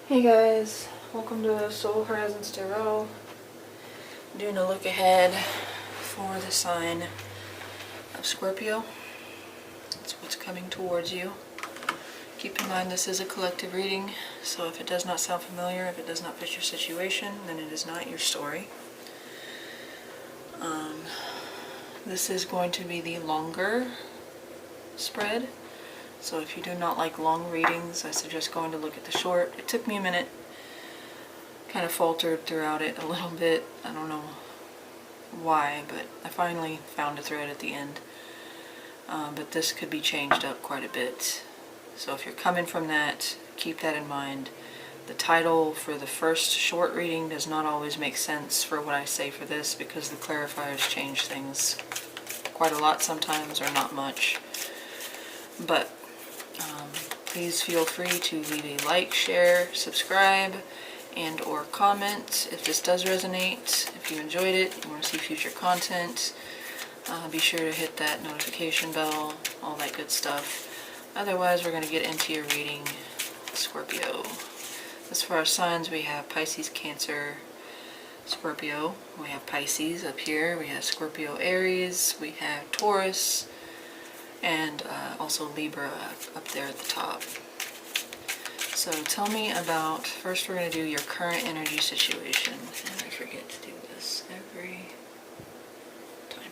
Hey guys, welcome to Soul Horizons Tarot. I'm doing a look ahead for the sign of Scorpio. That's what's coming towards you. Keep in mind this is a collective reading, so if it does not sound familiar, if it does not fit your situation, then it is not your story. This is going to be the longer spread. So if you do not like long readings, I suggest going to look at the short. It took me a minute, kind of faltered throughout it a little bit. I don't know why, but I finally found a thread at the end. But this could be changed up quite a bit. So if you're coming from that, keep that in mind. The title for the first short reading does not always make sense for what I say for this because the clarifiers change things quite a lot sometimes, or not much. But please feel free to leave a like, share, subscribe, and or comment if this does resonate. If you enjoyed it, you want to see future content, be sure to hit that notification bell, all that good stuff. Otherwise, we're going to get into your reading, Scorpio. As far as signs, we have Pisces, Cancer, Scorpio. We have Pisces up here. We have Scorpio, Aries. We have Taurus. And also Libra up there at the top. So tell me about, first we're going to do your current energy situation. And I forget to do this every time.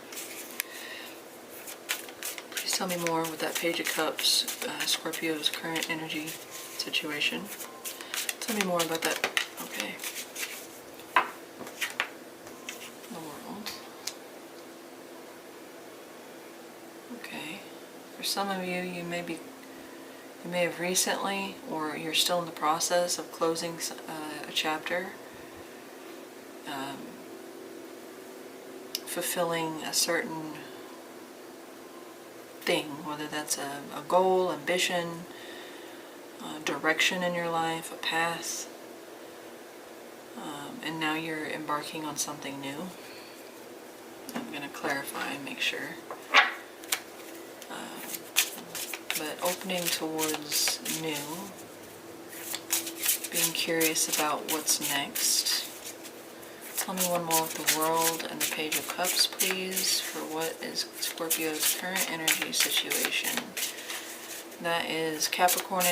Please tell me more with that Page of Cups, Scorpio's current energy situation. Tell me more about that. Okay. The world. Okay. For some of you, you may have recently, or you're still in the process of closing a chapter, fulfilling a certain thing, whether that's a goal, ambition, direction in your life, a path, and now you're embarking on something new. I'm going to clarify and make sure. But opening towards new, being curious about what's next. Tell me one more with the world and the Page of Cups, please, for what is Scorpio's current energy situation. That is Capricorn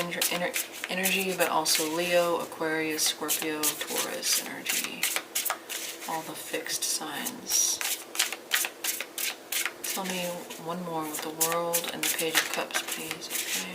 energy, but also Leo, Aquarius, Scorpio, Taurus energy. All the fixed signs. Tell me one more with the world and the Page of Cups, please. Okay.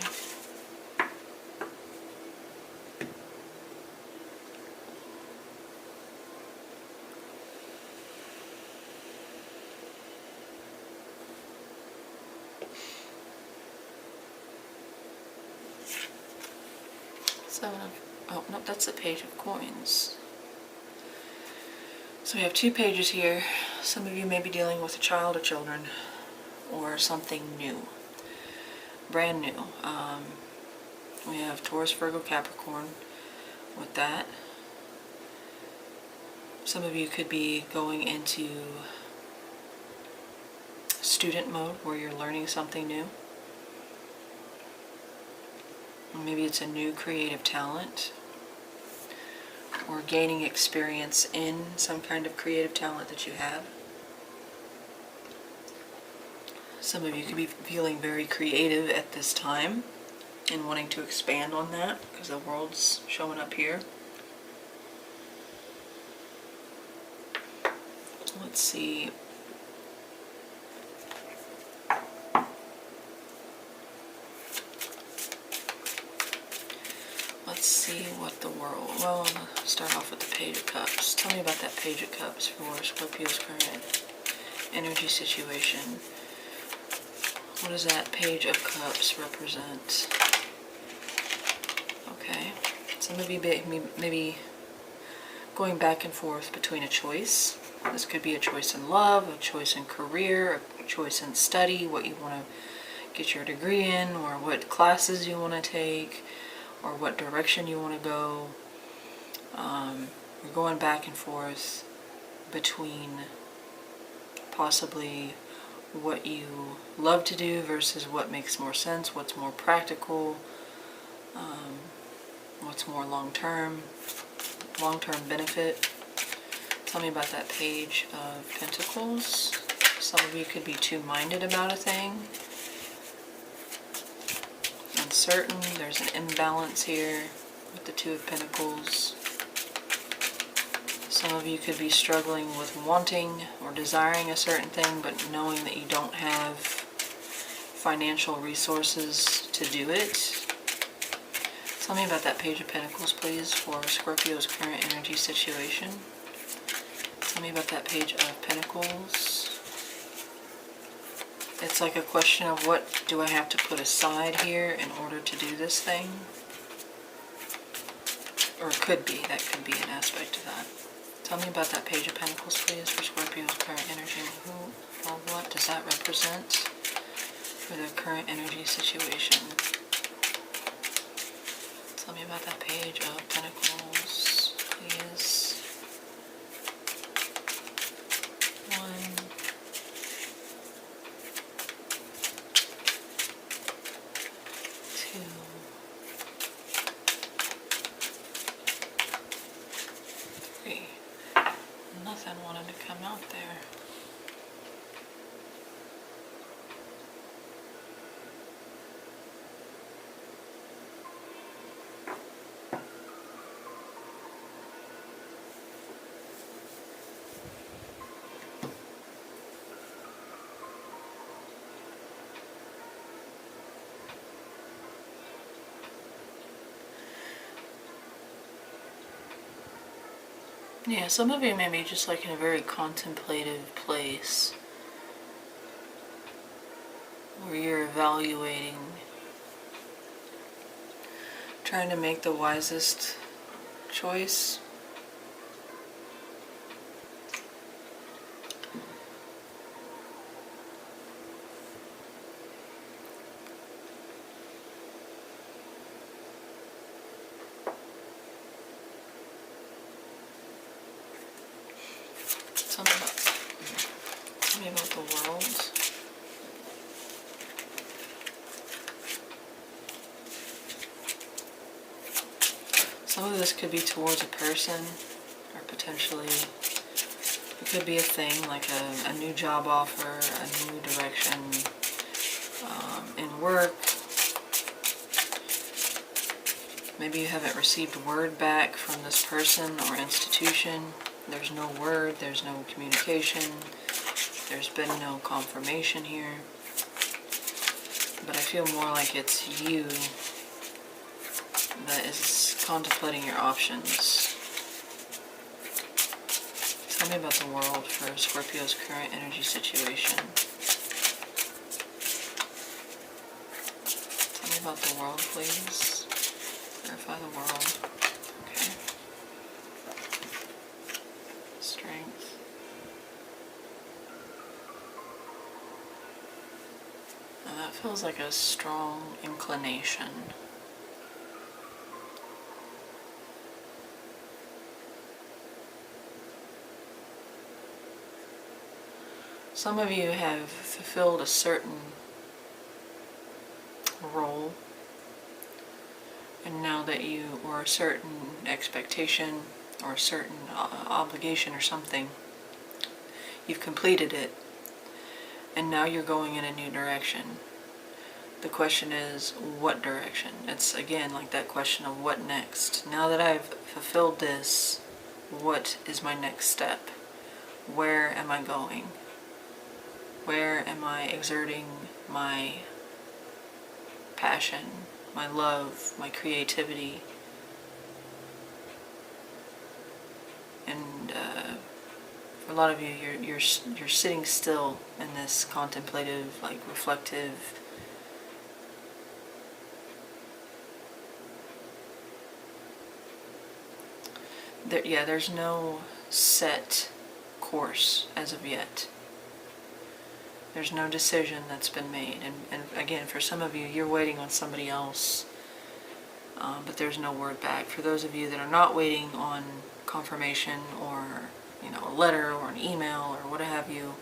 Oh, no, that's the Page of Coins. So we have two pages here. Some of you may be dealing with a child or children, or something new, brand new. We have Taurus, Virgo, Capricorn with that. Some of you could be going into student mode where you're learning something new. Or maybe it's a new creative talent, or gaining experience in some kind of creative talent that you have. Some of you could be feeling very creative at this time and wanting to expand on that because the world's showing up here. Let's see. Let's see what the world... Well, I'll start off with the Page of Cups. Tell me about that Page of Cups for Scorpio's current energy situation. What does that Page of Cups represent? Okay. Some of you may be going back and forth between a choice. This could be a choice in love, a choice in career, a choice in study, what you want to get your degree in, or what classes you want to take, or what direction you want to go. You're going back and forth between possibly what you love to do versus what makes more sense, what's more practical. What's more long-term benefit? Tell me about that Page of Pentacles. Some of you could be two-minded about a thing. Uncertain. There's an imbalance here with the Two of Pentacles. Some of you could be struggling with wanting or desiring a certain thing, but knowing that you don't have financial resources to do it. Tell me about that Page of Pentacles, please, for Scorpio's current energy situation. Tell me about that Page of Pentacles. It's like a question of what do I have to put aside here in order to do this thing? Or it could be, that could be an aspect of that. Tell me about that Page of Pentacles, please, for Scorpio's current energy. Who or what does that represent for their current energy situation? Tell me about that Page of Pentacles, please. 1, 2, 3. Nothing wanted to come out there. Yeah, some of you may be just like in a very contemplative place where you're evaluating, trying to make the wisest choice. Tell me about the world. Some of this could be towards a person, or potentially it could be a thing like a new job offer, a new direction in work. Maybe you haven't received word back from this person or institution. There's no word, there's no communication, there's been no confirmation here. But I feel more like it's you that is contemplating your options. Tell me about the world for Scorpio's current energy situation. Tell me about the world, please. Verify the world. Okay. Strength. Now that feels like a strong inclination. Some of you have fulfilled a certain role, and now that you, or a certain expectation, or a certain obligation or something, you've completed it, and now you're going in a new direction. The question is, what direction? It's again like that question of what next. Now that I've fulfilled this, what is my next step? Where am I going? Where am I exerting my passion, my love, my creativity? And for a lot of you, you're sitting still in this contemplative, like reflective. There's no set course as of yet. There's no decision that's been made. And again, for some of you, you're waiting on somebody else, but there's no word back. For those of you that are not waiting on confirmation or, a letter or an email or what have you,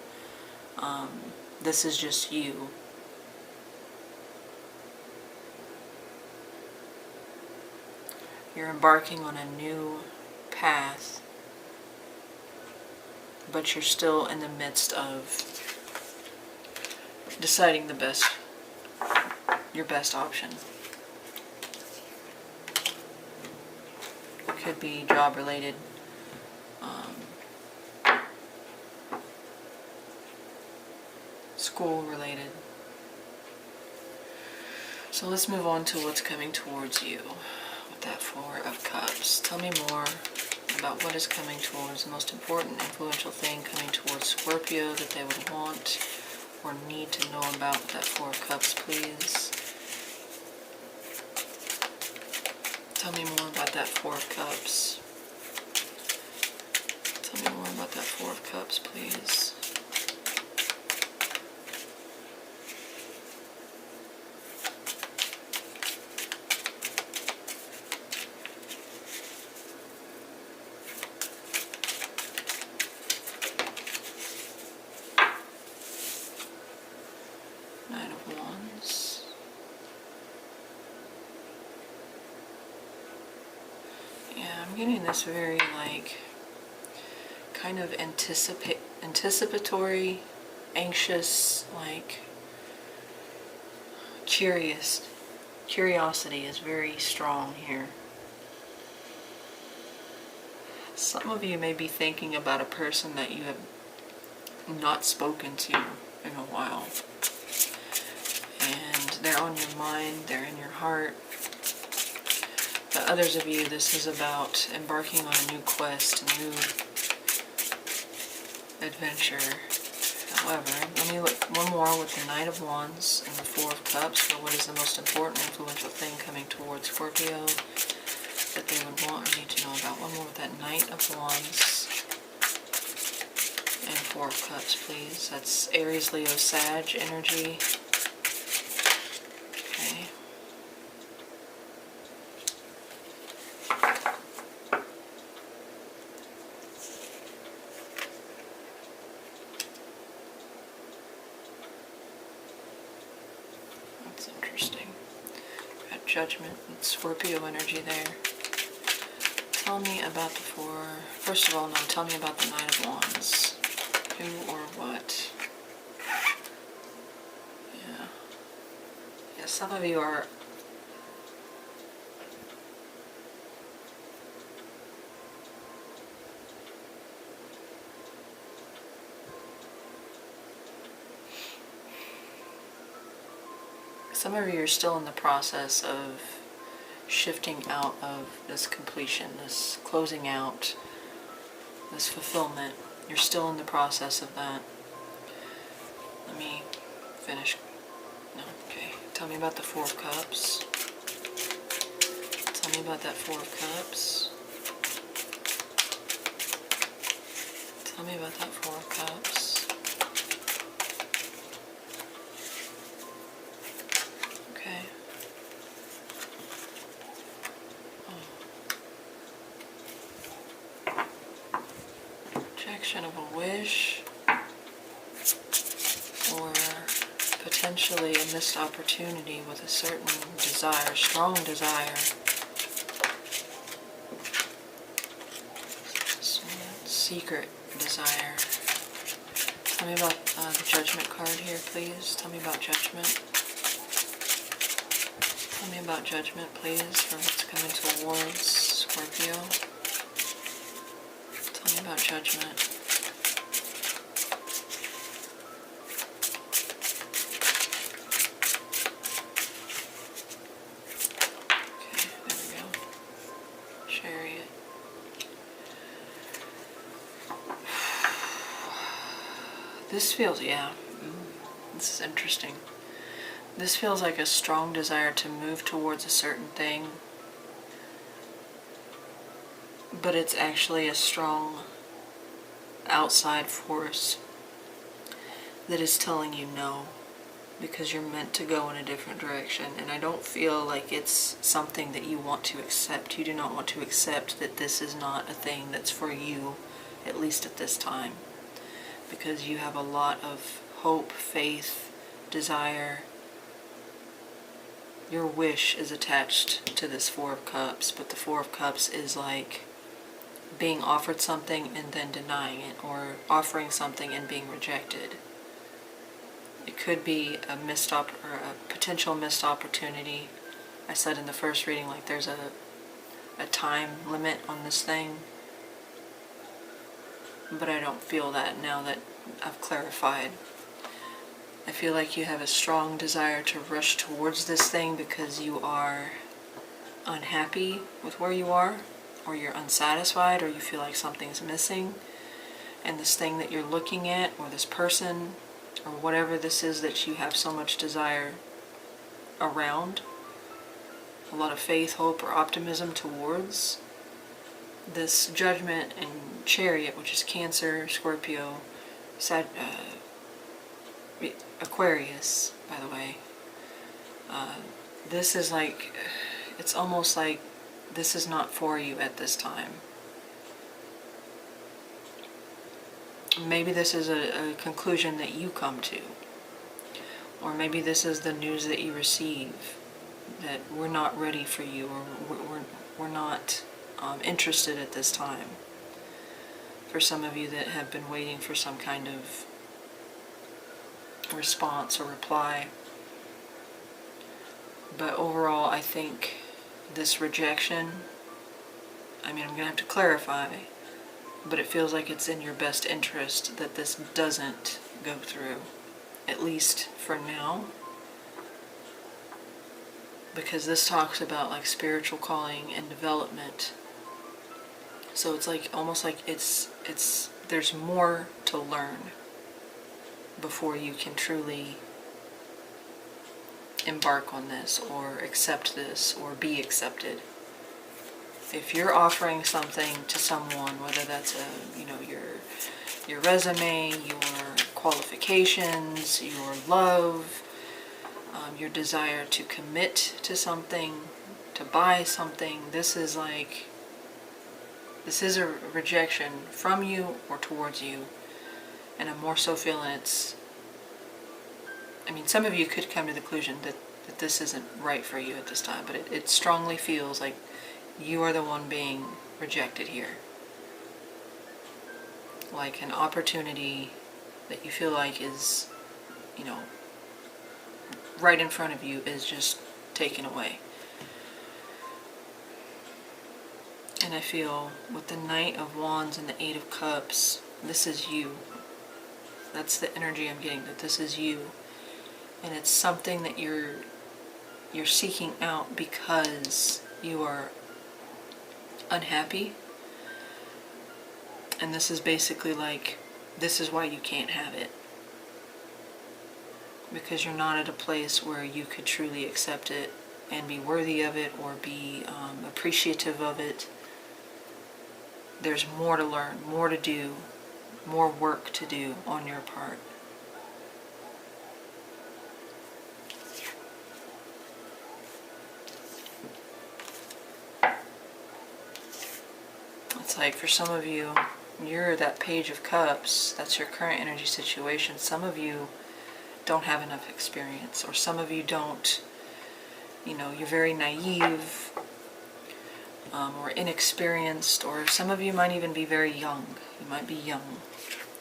this is just you. You're embarking on a new path, but you're still in the midst of deciding your best option. It could be job related, school related. So let's move on to what's coming towards you with that Four of Cups. Tell me more about what is coming towards the most important, influential thing coming towards Scorpio that they would want or need to know about with that Four of Cups, please. Tell me more about that Four of Cups. Tell me more about that Four of Cups, please. Nine of Wands. Yeah, I'm getting this very, like, kind of anticipatory, anxious, like, curiosity is very strong here. Some of you may be thinking about a person that you have not spoken to in a while. And they're on your mind, they're in your heart. But others of you, this is about embarking on a new quest, a new adventure. However, let me look one more with the Knight of Wands and the Four of Cups for what is the most important, influential thing coming towards Scorpio that they would want or need to know about. One more with that Knight of Wands and Four of Cups, please. That's Aries, Leo, Sag energy. Okay. That's interesting. Got Judgment and Scorpio energy there. Tell me about the four. First of all, no, tell me about the Knight of Wands. Who or what? Yeah. Yeah, some of you are still in the process of shifting out of this completion, this closing out, this fulfillment. You're still in the process of that. Let me finish. No, okay. Tell me about the Four of Cups. Tell me about that Four of Cups. Tell me about that Four of Cups. Okay. Rejection of a wish, or potentially a missed opportunity with a certain desire, strong desire. Secret desire. Tell me about the Judgment card here, please. Tell me about Judgment. Tell me about Judgment, please, for what's coming towards Scorpio. Tell me about Judgment. Okay, there we go. Chariot. This feels, yeah, this is interesting. This feels like a strong desire to move towards a certain thing, but it's actually a strong outside force that is telling you no, because you're meant to go in a different direction. And I don't feel like it's something that you want to accept. You do not want to accept that this is not a thing that's for you, at least at this time, because you have a lot of hope, faith, desire, your wish is attached to this Four of Cups, but the Four of Cups is like being offered something and then denying it, or offering something and being rejected. It could be a potential missed opportunity. I said in the first reading, like there's a time limit on this thing, but I don't feel that now that I've clarified. I feel like you have a strong desire to rush towards this thing because you are unhappy with where you are, or you're unsatisfied, or you feel like something's missing, and this thing that you're looking at, or this person, or whatever this is that you have so much desire around, a lot of faith, hope, or optimism towards, this Judgment and Chariot, which is Cancer, Scorpio, Aquarius, by the way. This is like, it's almost like this is not for you at this time. Maybe this is a conclusion that you come to. Or maybe this is the news that you receive, that we're not ready for you, or we're not interested at this time. For some of you that have been waiting for some kind of response or reply. But overall, I think this rejection, I mean, I'm going to have to clarify, but it feels like it's in your best interest that this doesn't go through, at least for now. Because this talks about like spiritual calling and development. So it's like almost like there's more to learn before you can truly embark on this, or accept this, or be accepted. If you're offering something to someone, whether that's your resume, your qualifications, your love, your desire to commit to something, to buy something, this is a rejection from you or towards you. And I'm more so feeling some of you could come to the conclusion that this isn't right for you at this time, but it strongly feels like you are the one being rejected here. Like an opportunity that you feel like is, right in front of you is just taken away. And I feel with the Knight of Wands and the Eight of Cups, this is you. That's the energy I'm getting, that this is you. And it's something that you're seeking out because you are unhappy. And this is basically like, this is why you can't have it. Because you're not at a place where you could truly accept it and be worthy of it, or be appreciative of it. There's more to learn, more to do, more work to do on your part. It's like for some of you, you're that Page of Cups, that's your current energy situation. Some of you don't have enough experience, or some of you don't, you're very naive, or inexperienced, or some of you might even be very young. You might be young.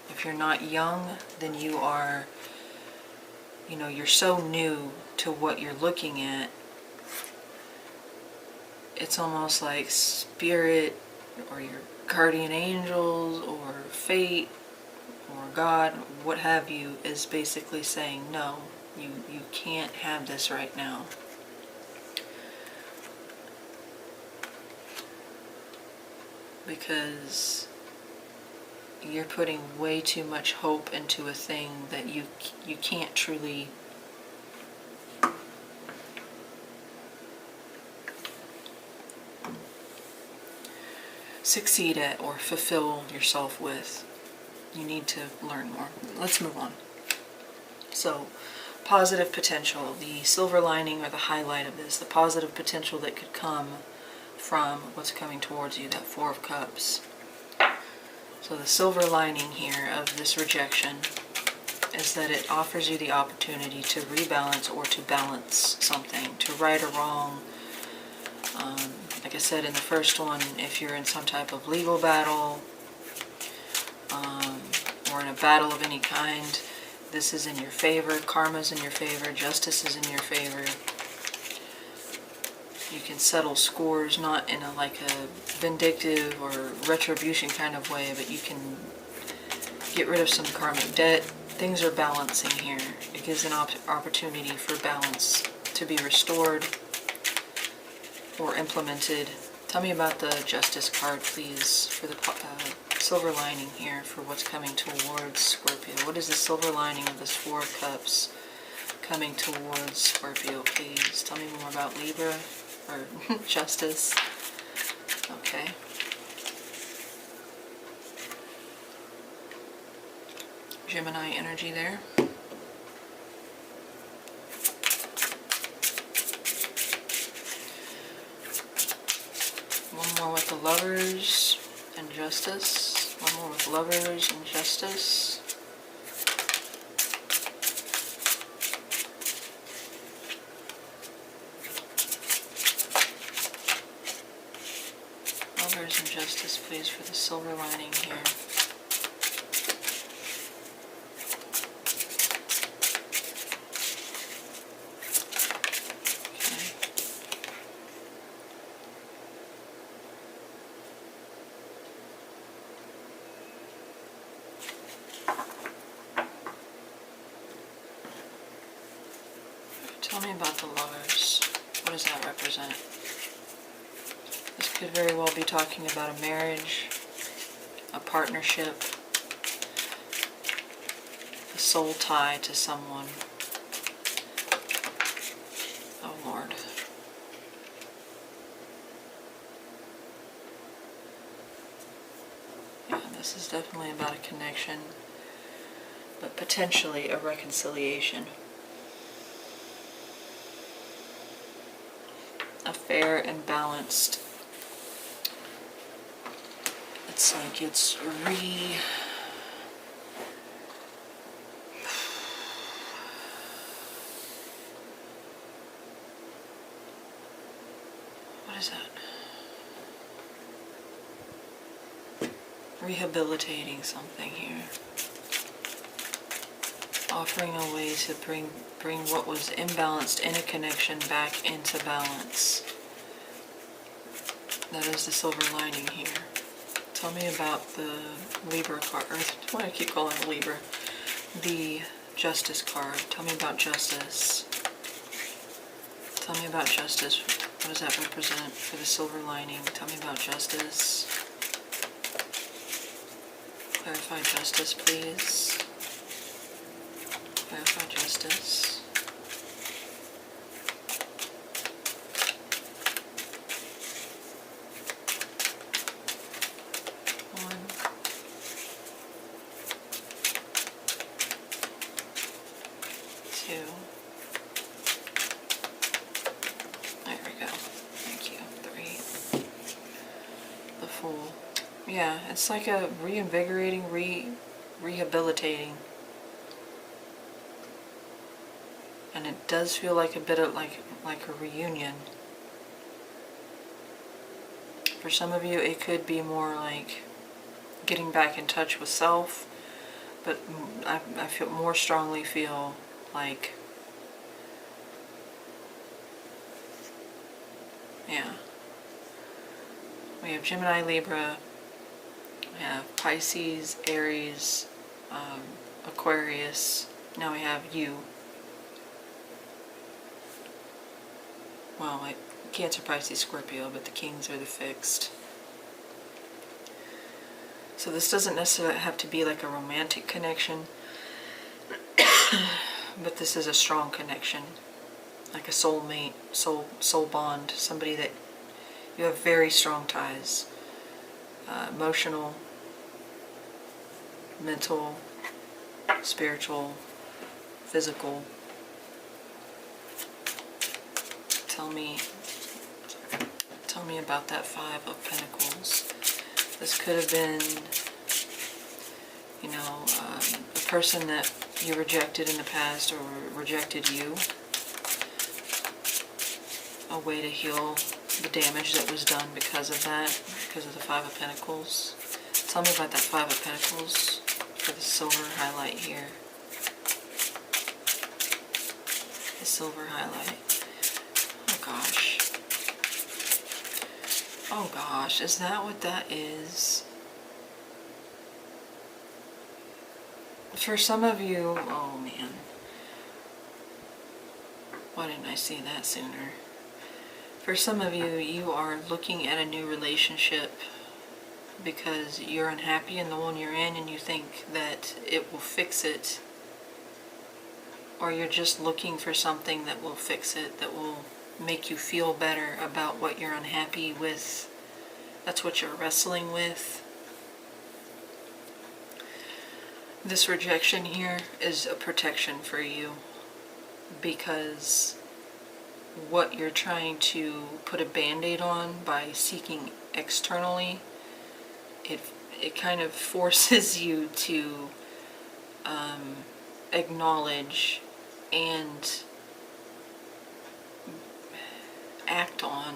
If you're not young, then you are, you're so new to what you're looking at. It's almost like spirit, or your guardian angels, or fate, or God, what have you, is basically saying, no, you can't have this right now. Because you're putting way too much hope into a thing that you can't truly succeed at or fulfill yourself with. You need to learn more. Let's move on. So, positive potential, the silver lining or the highlight of this, the positive potential that could come from what's coming towards you, that Four of Cups. So the silver lining here of this rejection is that it offers you the opportunity to rebalance or to balance something, to right or wrong. Like I said in the first one, if you're in some type of legal battle, or in a battle of any kind, this is in your favor. Karma's in your favor. Justice is in your favor. You can settle scores, not in a vindictive or retribution kind of way, but you can get rid of some karmic debt. Things are balancing here. It gives an opportunity for balance to be restored or implemented. Tell me about the Justice card, please, for the silver lining here for what's coming towards Scorpio. What is the silver lining of this Four of Cups coming towards Scorpio, please? Tell me more about Libra or Justice. Okay. Gemini energy there. One more with the Lovers and Justice. One more with Lovers and Justice. Lovers and Justice, please, for the silver lining here. Tell me about the Lovers. What does that represent? This could very well be talking about a marriage, a partnership, a soul tie to someone. Oh Lord. Yeah, this is definitely about a connection, but potentially a reconciliation. A fair and balanced. It's like it's what is that? Rehabilitating something here. Offering a way to bring what was imbalanced in a connection back into balance. That is the silver lining here. Tell me about the Libra card, or why do I keep calling it Libra? The Justice card. Tell me about Justice. Tell me about Justice. What does that represent for the silver lining? Tell me about Justice. Clarify Justice, please. Clarify Justice. Yeah, it's like a reinvigorating, rehabilitating. And it does feel like a bit of like a reunion. For some of you, it could be more like getting back in touch with self, but I feel more strongly feel like, yeah. We have Gemini, Libra. We have Pisces, Aries, Aquarius. Now we have you. Well, like Cancer, Pisces, Scorpio, but the kings are the fixed. So this doesn't necessarily have to be like a romantic connection, but this is a strong connection, like a soulmate, soul bond, somebody that you have very strong ties, emotional, mental, spiritual, physical. Tell me about that Five of Pentacles. This could have been, you know, a person that you rejected in the past or rejected you. A way to heal the damage that was done because of that, because of the Five of Pentacles. Tell me about that Five of Pentacles for the silver highlight here. The silver highlight. Oh gosh. Oh gosh, is that what that is? For some of you, oh man. Why didn't I see that sooner? For some of you, you are looking at a new relationship because you're unhappy in the one you're in and you think that it will fix it. Or you're just looking for something that will fix it, that will make you feel better about what you're unhappy with. That's what you're wrestling with. This rejection here is a protection for you, because what you're trying to put a band-aid on by seeking externally, it kind of forces you to acknowledge and act on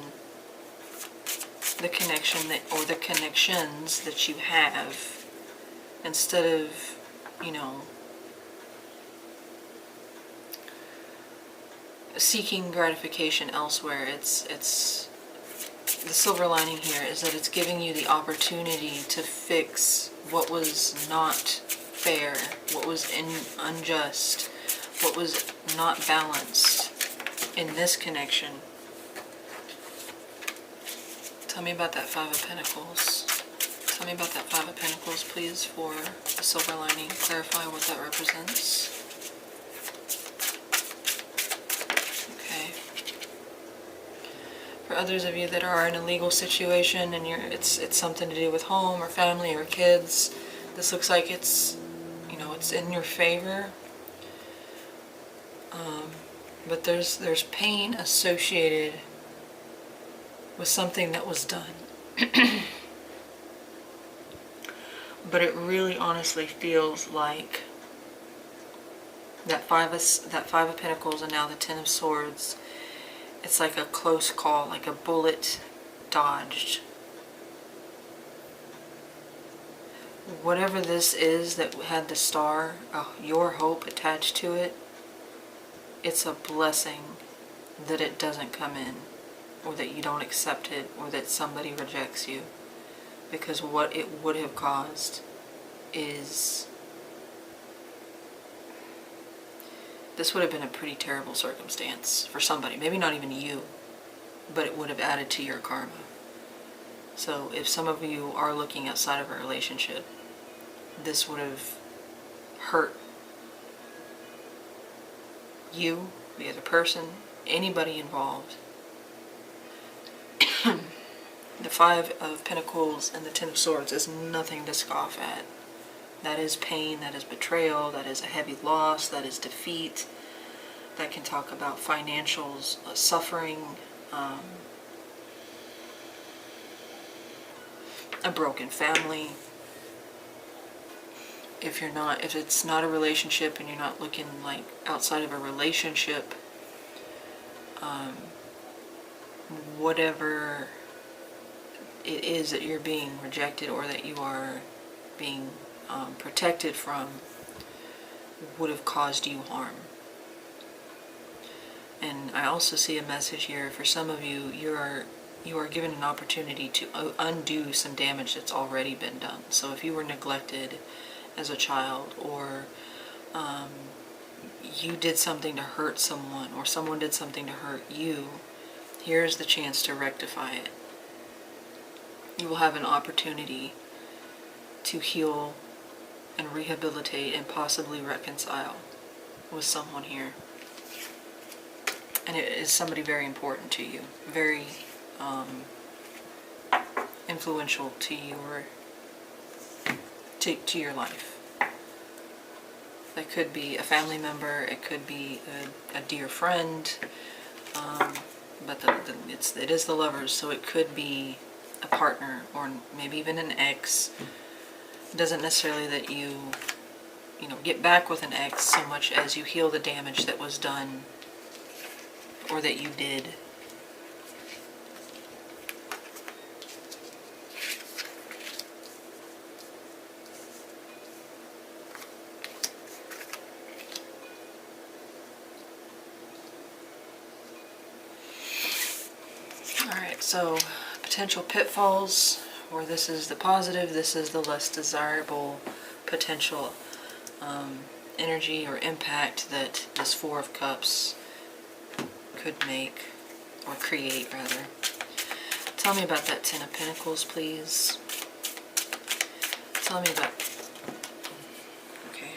the connection that, or the connections that you have, instead of, you know, seeking gratification elsewhere. It's the silver lining here is that it's giving you the opportunity to fix what was not fair, what was unjust, what was not balanced in this connection. Tell me about that Five of Pentacles. Tell me about that Five of Pentacles, please, for the silver lining. Clarify what that represents. Okay. For others of you that are in a legal situation and it's something to do with home or family or kids, this looks like it's, you know, it's in your favor. But there's pain associated with something that was done. But it really honestly feels like that Five of Pentacles and now the Ten of Swords, it's like a close call, like a bullet dodged. Whatever this is that had the star, your hope attached to it, it's a blessing that it doesn't come in, or that you don't accept it, or that somebody rejects you. Because what it would have caused is, this would have been a pretty terrible circumstance for somebody. Maybe not even you, but it would have added to your karma. So if some of you are looking outside of a relationship, this would have hurt you, the other person, anybody involved. The Five of Pentacles and the Ten of Swords is nothing to scoff at. That is pain, that is betrayal, that is a heavy loss, that is defeat. That can talk about financials, suffering, a broken family. If it's not a relationship and you're not looking like outside of a relationship, whatever it is that you're being rejected or that you are being protected from would have caused you harm. And I also see a message here for some of you. You are given an opportunity to undo some damage that's already been done. So if you were neglected as a child, or you did something to hurt someone, or someone did something to hurt you, here's the chance to rectify it. You will have an opportunity to heal and rehabilitate and possibly reconcile with someone here. And it is somebody very important to you, very influential to you, or to your life. That could be a family member, it could be a dear friend, but it is the Lovers, so it could be a partner, or maybe even an ex. It doesn't necessarily that you get back with an ex so much as you heal the damage that was done or that you did. Alright, so potential pitfalls, where this is the positive, this is the less desirable potential energy or impact that this Four of Cups could make, or create rather. Tell me about that Ten of Pentacles, please. Tell me about, okay,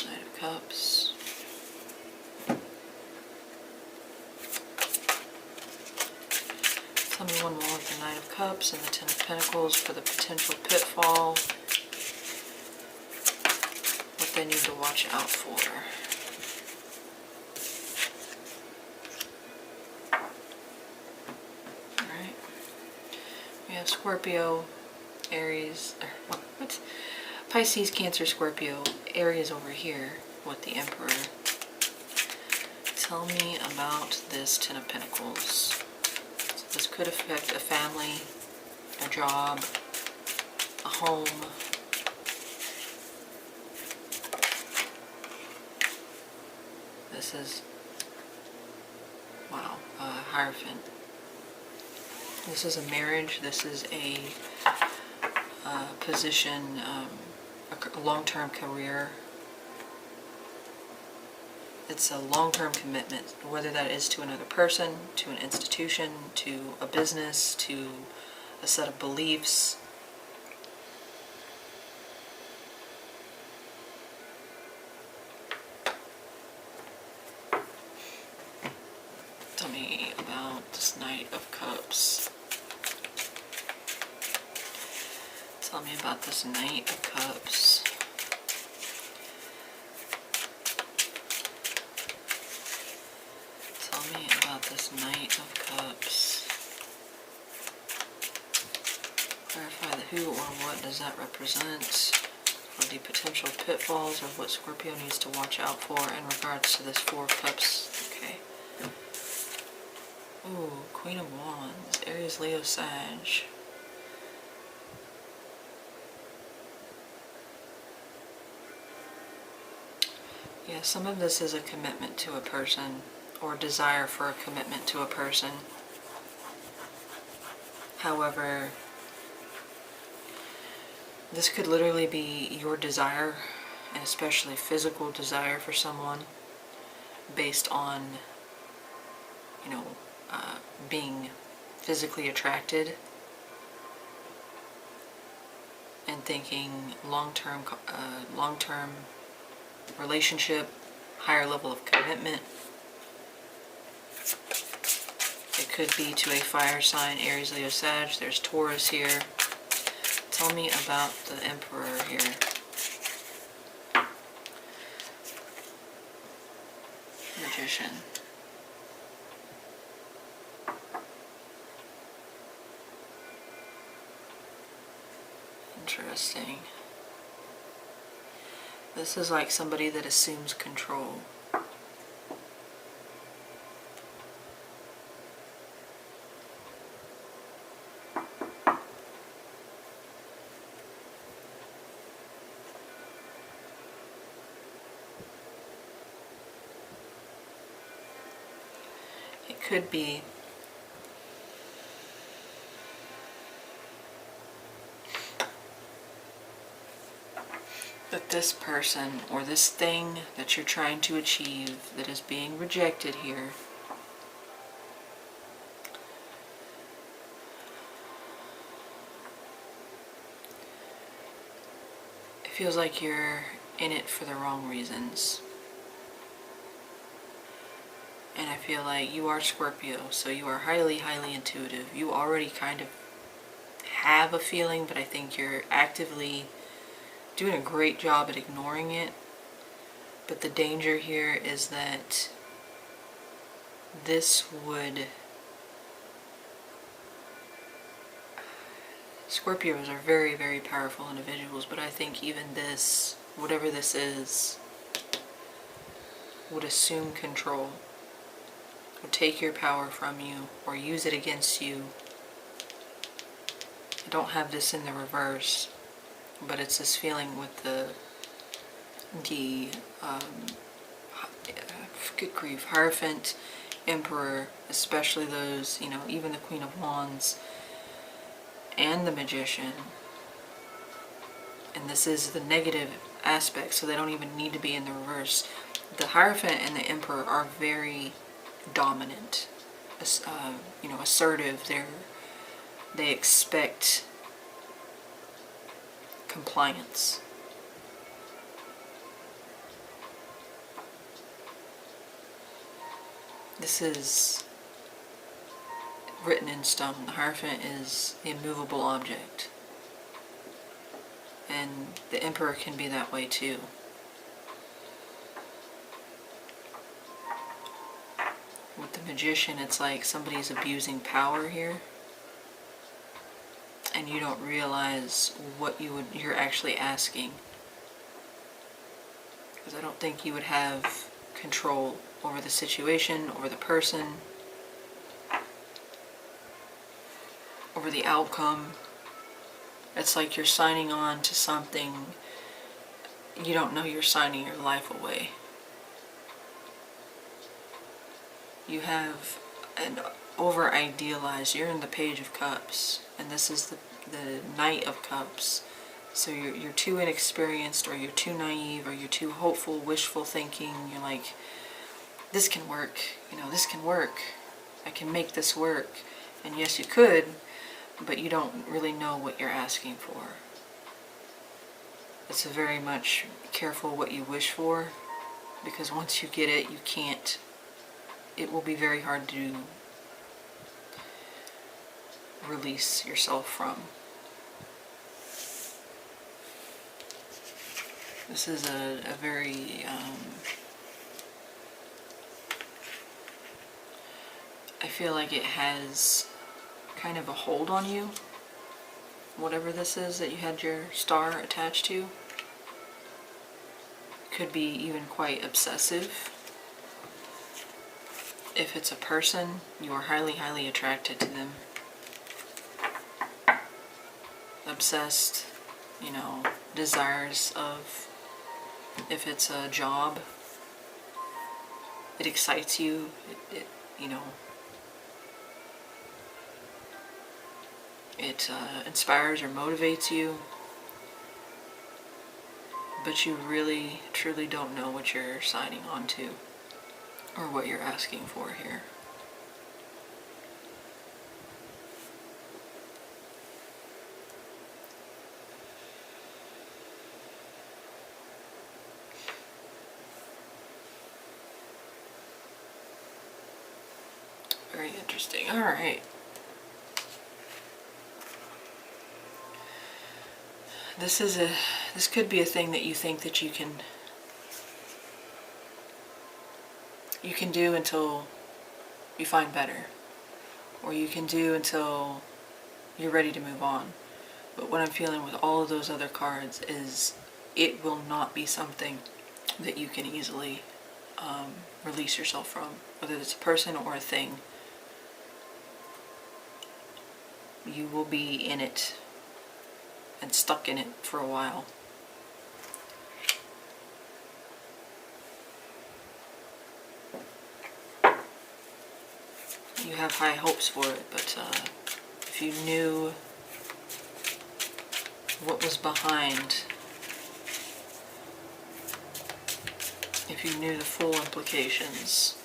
Knight of Cups. Tell me one more with the Knight of Cups and the Ten of Pentacles for the potential pitfall. What they need to watch out for. Alright. We have Scorpio, Aries, what? Pisces, Cancer, Scorpio. Aries over here with the Emperor. Tell me about this Ten of Pentacles. So this could affect a family, a job, a home. This is, wow, Hierophant. This is a marriage. This is a position, a long-term career. It's a long-term commitment, whether that is to another person, to an institution, to a business, to a set of beliefs. Tell me about this Knight of Cups. Tell me about this Knight of Cups. Tell me about this Knight of Cups. Clarify the who or what does that represent for the potential pitfalls or what Scorpio needs to watch out for in regards to this Four of Cups. Okay. Ooh, Queen of Wands, Aries, Leo, Sag. Yeah, some of this is a commitment to a person or desire for a commitment to a person. However, this could literally be your desire, and especially physical desire for someone, based on, being physically attracted and thinking long-term relationship, higher level of commitment. It could be to a fire sign, Aries, Leo, Sag. There's Taurus here. Tell me about the Emperor here. Magician. Interesting. This is like somebody that assumes control. It could be that this person or this thing that you're trying to achieve that is being rejected here it feels like you're in it for the wrong reasons. And I feel like you are Scorpio, so you are highly, highly intuitive. You already kind of have a feeling, but I think you're actively doing a great job at ignoring it. But the danger here is that this would Scorpios are very, very powerful individuals, but I think even this, whatever this is, would assume control, would take your power from you, or use it against you. I don't have this in the reverse, but it's this feeling with the good grief, Hierophant, Emperor, especially those, you know, even the Queen of Wands, and the Magician. And this is the negative aspect, so they don't even need to be in the reverse. The Hierophant and the Emperor are very dominant, you know, assertive. They expect compliance. This is written in stone. The Hierophant is the immovable object. And the Emperor can be that way too. With the Magician, it's like somebody's abusing power here, and you don't realize what you're actually asking. Because I don't think you would have control over the situation, over the person, over the outcome. It's like you're signing on to something you don't know. You're signing your life away. You have an over-idealized, you're in the Page of Cups, and this is the Knight of Cups. So you're too inexperienced, or you're too naive, or you're too hopeful, wishful thinking. You're like, this can work, you know, this can work. I can make this work. And yes, you could, but you don't really know what you're asking for. It's very much careful what you wish for, because once you get it, you can't. It will be very hard to release yourself from. This is a very, I feel like it has kind of a hold on you. Whatever this is that you had your star attached to. Could be even quite obsessive. If it's a person, you are highly, highly attracted to them. Obsessed, you know, desires of, if it's a job, it excites you, it you know, it inspires or motivates you, but you really, truly don't know what you're signing on to. Or what you're asking for here. Very interesting. All right. This could be a thing that you think that you can do until you find better, or you can do until you're ready to move on. But what I'm feeling with all of those other cards is it will not be something that you can easily release yourself from, whether it's a person or a thing. You will be in it and stuck in it for a while. You have high hopes for it, but if you knew what was behind, if you knew the full implications.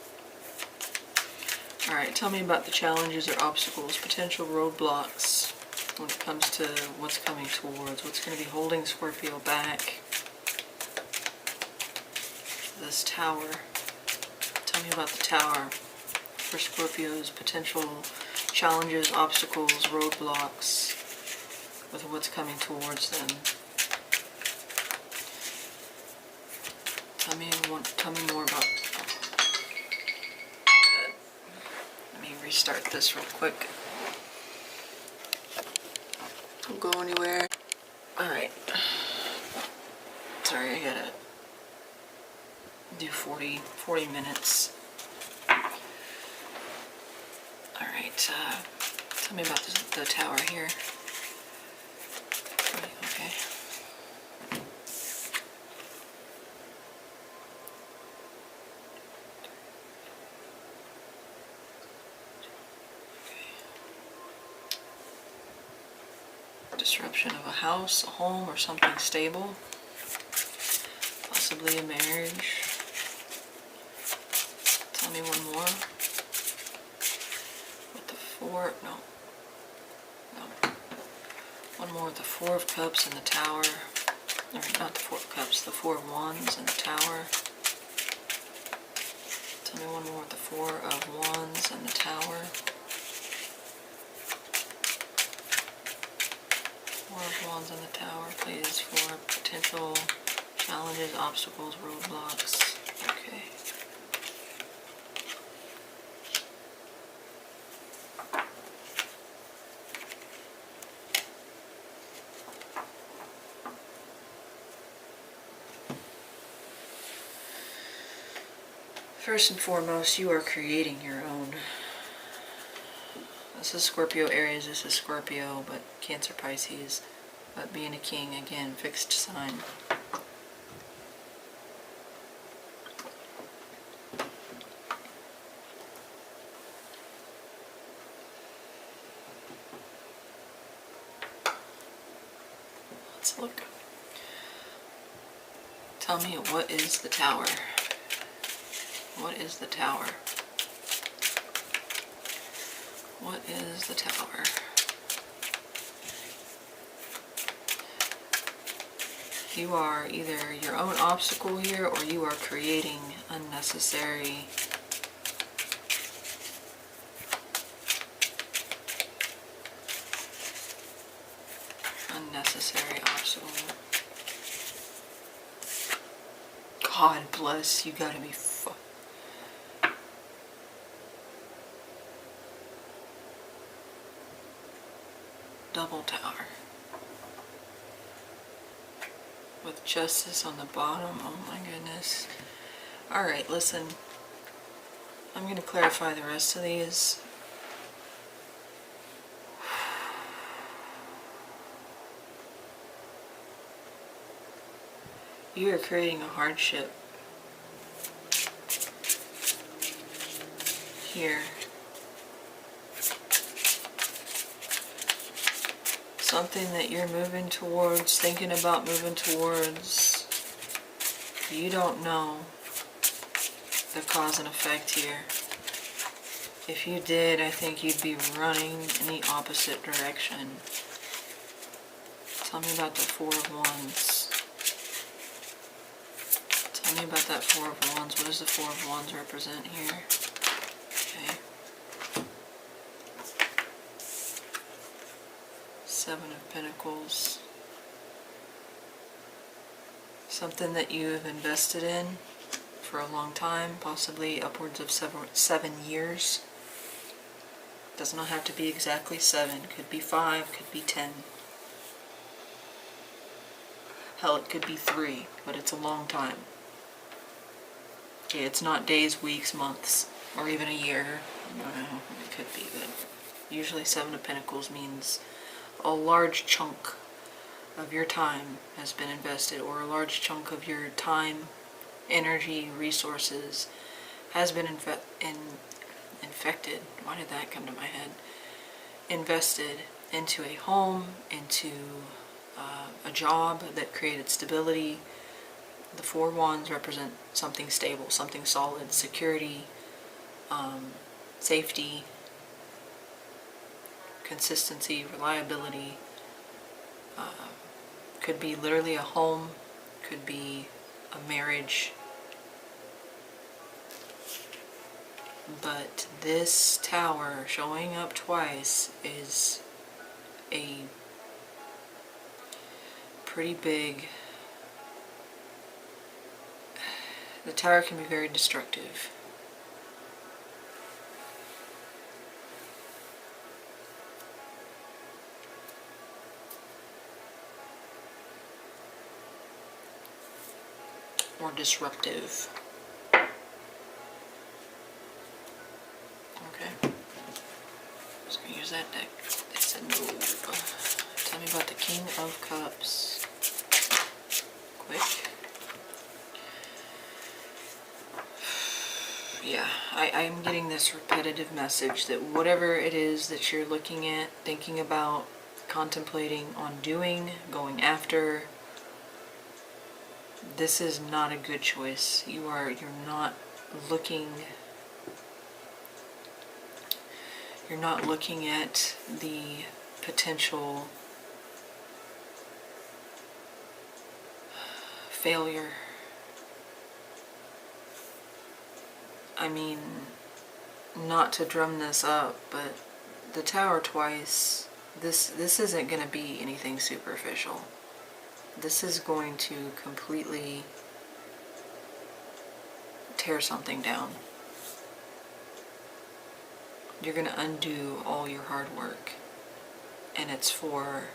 Alright, tell me about the challenges or obstacles, potential roadblocks when it comes to what's coming towards, what's going to be holding Scorpio back. This Tower. Tell me about the Tower. For Scorpios, potential challenges, obstacles, roadblocks with what's coming towards them. Tell me more about that. Let me restart this real quick. Don't go anywhere. Alright. Sorry, I gotta do 40 minutes. Alright, tell me about the tower here. Okay. Disruption of a house, a home, or something stable. Possibly a marriage. Tell me one more. With the four, no. One more with the Four of Cups and the Tower. Or not the Four of Cups, the Four of Wands and the Tower. Tell me one more with the Four of Wands and the Tower. Four of Wands and the Tower, please, for potential challenges, obstacles, roadblocks. Okay. First and foremost, you are creating your own. This is Scorpio, Aries, this is Scorpio, but Cancer, Pisces. But being a king, again, fixed sign. Let's look. Tell me, what is the Tower? What is the Tower? What is the Tower? You are either your own obstacle here, or you are creating unnecessary obstacle. God bless, you gotta be double Tower. With Justice on the bottom. Oh my goodness. Alright, listen. I'm going to clarify the rest of these. You are creating a hardship here. Something that you're moving towards, thinking about moving towards. You don't know the cause and effect here. If you did, I think you'd be running in the opposite direction. Tell me about the Four of Wands. Tell me about that Four of Wands. What does the Four of Wands represent here? Okay. Seven of Pentacles. Something that you have invested in for a long time, possibly upwards of 7 years. Does not have to be exactly 7. Could be 5, could be 10. Hell, it could be 3, but it's a long time. Okay, it's not days, weeks, months, or even a year. Well, it could be, but usually Seven of Pentacles means a large chunk of your time has been invested, or a large chunk of your time, energy, resources has been infected. Why did that come to my head? Invested into a home, into a job that created stability. The Four Wands represent something stable, something solid, security, safety, consistency, reliability. Could be literally a home, could be a marriage. But this Tower showing up twice is a pretty big... The Tower can be very destructive. or disruptive. Okay. Just gonna use that deck. It said no. Tell me about the King of Cups. Quick. Yeah, I'm getting this repetitive message that whatever it is that you're looking at, thinking about, contemplating on doing, going after, this is not a good choice. You're not looking at the potential failure. I mean, not to drum this up, but the Tower twice, this isn't going to be anything superficial. This is going to completely tear something down. You're going to undo all your hard work. And it's for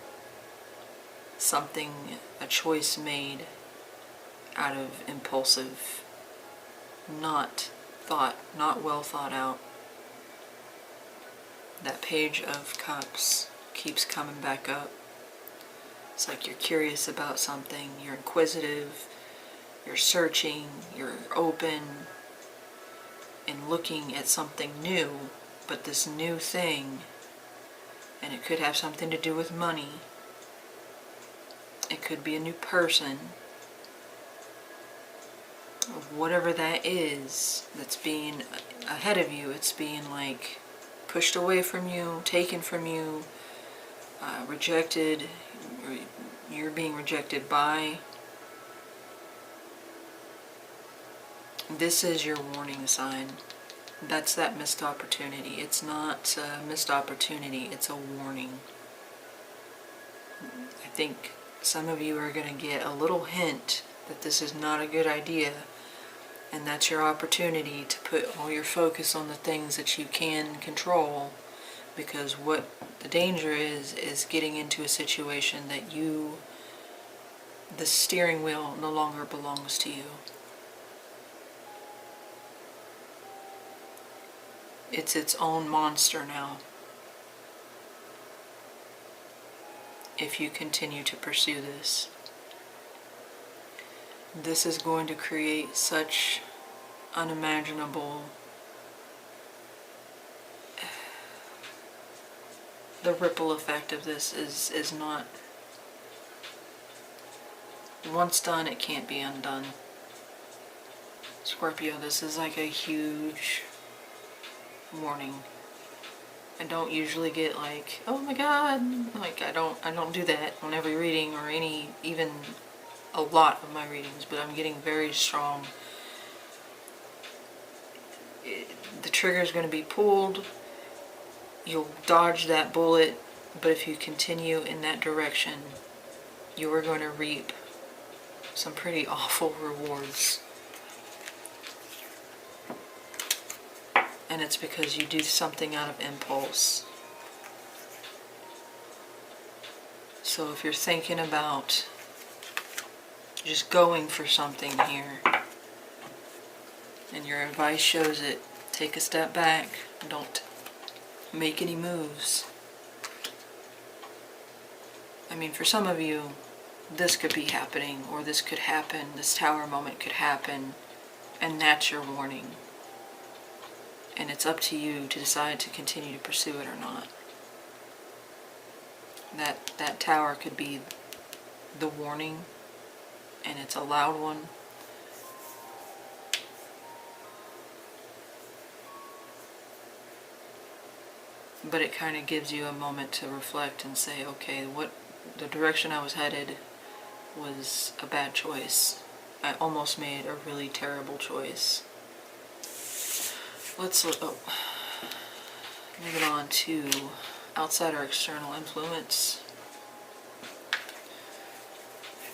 something, a choice made out of impulsive, not well thought out. That Page of Cups keeps coming back up. It's like you're curious about something, you're inquisitive, you're searching, you're open and looking at something new, but this new thing, and it could have something to do with money, it could be a new person, whatever that is that's being ahead of you, it's being like pushed away from you, taken from you, rejected, you're being rejected by. This is your warning sign. That's that missed opportunity. It's not a missed opportunity, it's a warning. I think some of you are going to get a little hint that this is not a good idea, and that's your opportunity to put all your focus on the things that you can control, because what the danger is getting into a situation that the steering wheel no longer belongs to you. It's its own monster now. If you continue to pursue this. This is going to create such unimaginable... The ripple effect of this is not... Once done, it can't be undone. Scorpio, this is like a huge warning. I don't usually get like, oh my god, like I don't do that on every reading or even a lot of my readings, but I'm getting very strong. The trigger is going to be pulled. You'll dodge that bullet, but if you continue in that direction, you are going to reap some pretty awful rewards. And it's because you do something out of impulse. So if you're thinking about just going for something here, and your advice shows it, take a step back, don't make any moves. I mean, for some of you, this could be happening, or this could happen, this Tower moment could happen, and that's your warning. And it's up to you to decide to continue to pursue it or not. That Tower could be the warning, and it's a loud one. But it kind of gives you a moment to reflect and say, okay, the direction I was headed was a bad choice. I almost made a really terrible choice. Let's look. Oh, moving on to outside or external influence.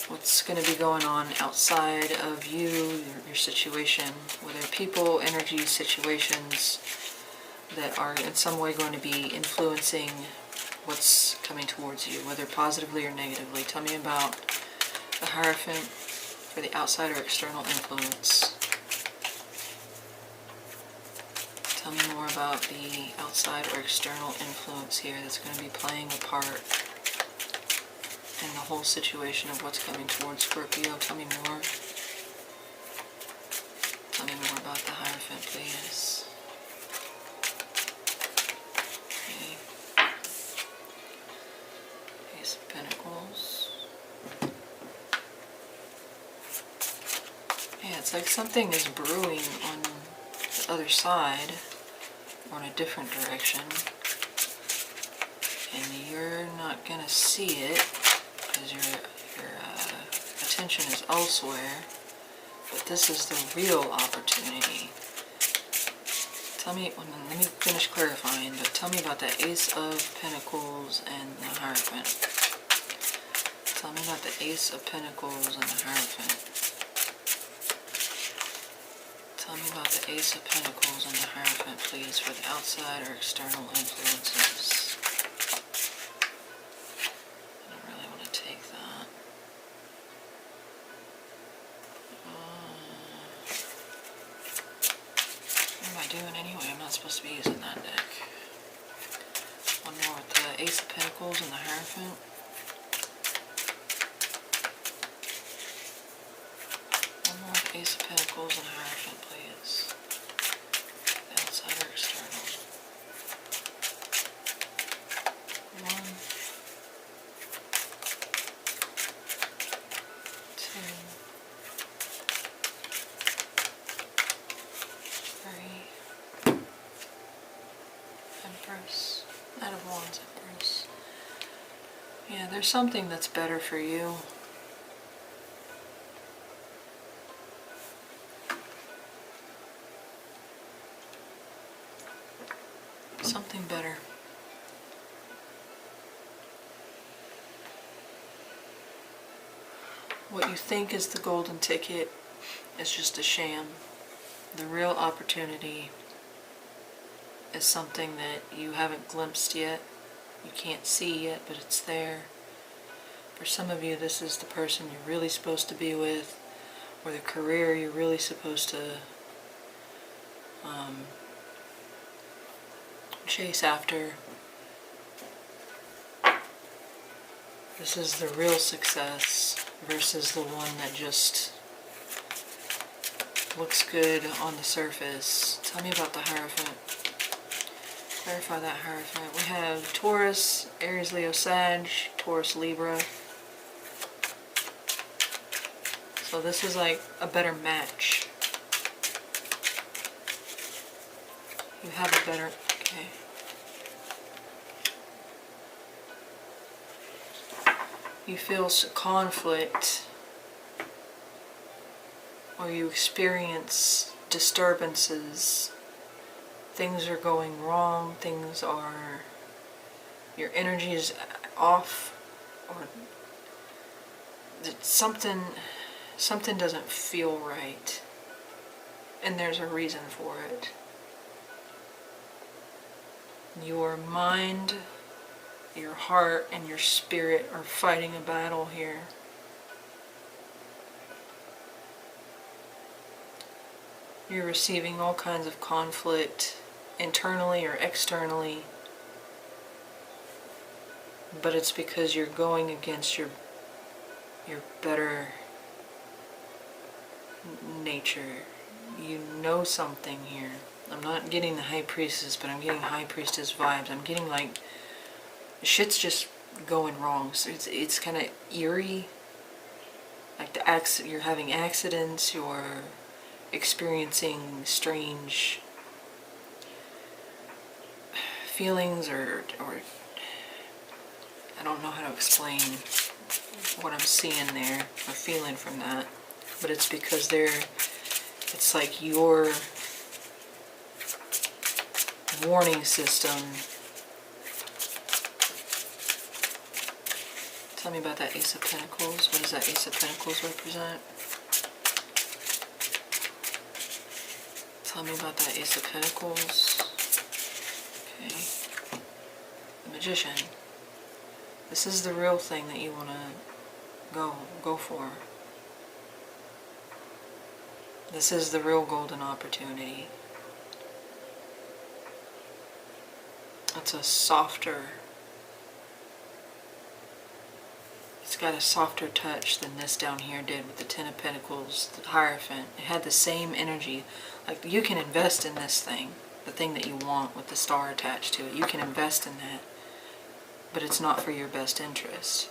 What's going to be going on outside of you, your situation, whether people, energy, situations that are in some way going to be influencing what's coming towards you, whether positively or negatively. Tell me about the Hierophant for the outside or external influence. Tell me more about the outside or external influence here that's going to be playing a part in the whole situation of what's coming towards Scorpio. Tell me more. Tell me more about the Hierophant, please. Okay. Ace of Pentacles. Yeah, it's like something is brewing on the other side, or in a different direction, and you're not gonna see it because your attention is elsewhere. But this is the real opportunity. Tell me, well, let me finish clarifying, but tell me about the Ace of Pentacles and the Hierophant. Tell me about the Ace of Pentacles and the Hierophant. Tell me about the Ace of Pentacles and the Hierophant, please, for the outside or external influences. I don't really want to take that. What am I doing anyway? I'm not supposed to be using that deck. One more with the Ace of Pentacles and the Hierophant. One more with the Ace of Pentacles and the Hierophant, please. Outside or external. One, two, three. Empress. Knight of Wands, Empress. Yeah, there's something that's better for you. Something better. What you think is the golden ticket is just a sham. The real opportunity is something that you haven't glimpsed yet. You can't see yet, but it's there. For some of you, this is the person you're really supposed to be with, or the career you're really supposed to chase after. This is the real success versus the one that just looks good on the surface. Tell me about the Hierophant. Clarify that Hierophant. We have Taurus, Aries, Leo, Sag, Taurus, Libra. So this is like a better match. You have a better, okay. You feel conflict, or you experience disturbances. Things are going wrong, your energy is off, or something doesn't feel right, and there's a reason for it. Your mind, your heart, and your spirit are fighting a battle here. You're receiving all kinds of conflict, internally or externally, but it's because you're going against your better nature. You know something here. I'm not getting the High Priestess, but I'm getting High Priestess vibes. I'm getting like shit's just going wrong. So it's kind of eerie. Like you're having accidents, you're experiencing strange feelings, or I don't know how to explain what I'm seeing there or feeling from that, but it's because it's like your warning system. Tell me about that Ace of Pentacles. What does that Ace of Pentacles represent? Tell me about that Ace of Pentacles. Okay. The Magician. This is the real thing that you want to go for. This is the real golden opportunity. It's a softer, it's got a softer touch than this down here did with the Ten of Pentacles, the Hierophant. It had the same energy. Like, you can invest in this thing, the thing that you want with the star attached to it. You can invest in that, but it's not for your best interest.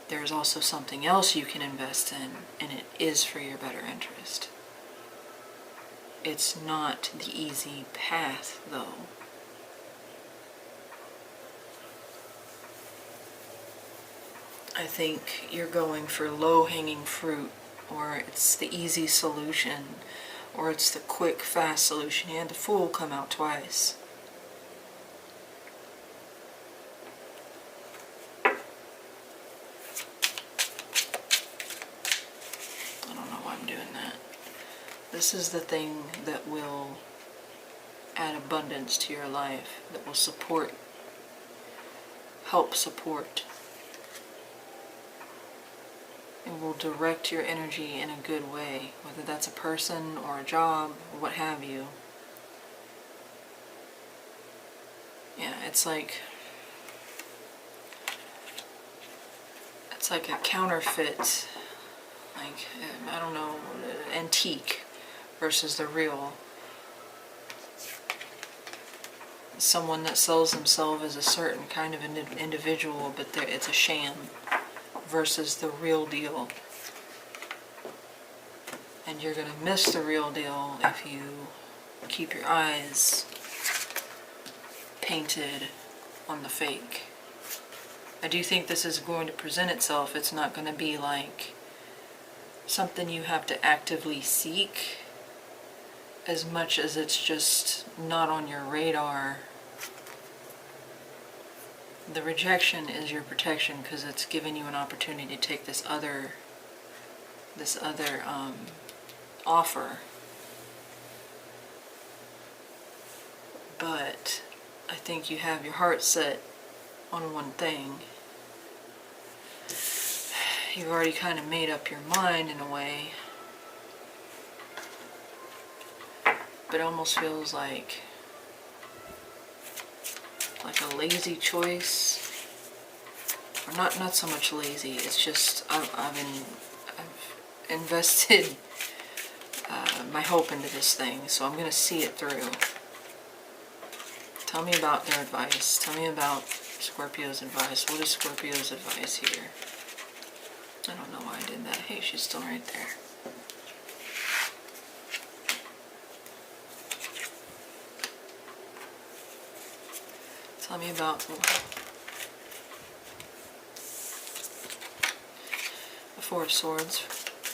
There's also something else you can invest in, and it is for your better interest. It's not the easy path, though. I think you're going for low-hanging fruit, or it's the easy solution, or it's the quick, fast solution. You had the Fool come out twice. I don't know why I'm doing that. This is the thing that will add abundance to your life, that will support, help support. It will direct your energy in a good way, whether that's a person or a job or what have you. Yeah, it's like a counterfeit, like, I don't know, antique versus the real. Someone that sells themselves as a certain kind of an individual, but it's a sham, versus the real deal. And you're going to miss the real deal if you keep your eyes painted on the fake. I do think this is going to present itself. It's not going to be like something you have to actively seek, as much as it's just not on your radar. The rejection is your protection, because it's giving you an opportunity to take this other offer. But I think you have your heart set on one thing. You've already kind of made up your mind in a way. But it almost feels like a lazy choice, or not so much lazy. It's just I've invested my hope into this thing, so I'm going to see it through. Tell me about their advice. Tell me about Scorpio's advice. What is Scorpio's advice here? I don't know why I did that. Hey, she's still right there. Tell me about the Four of Swords.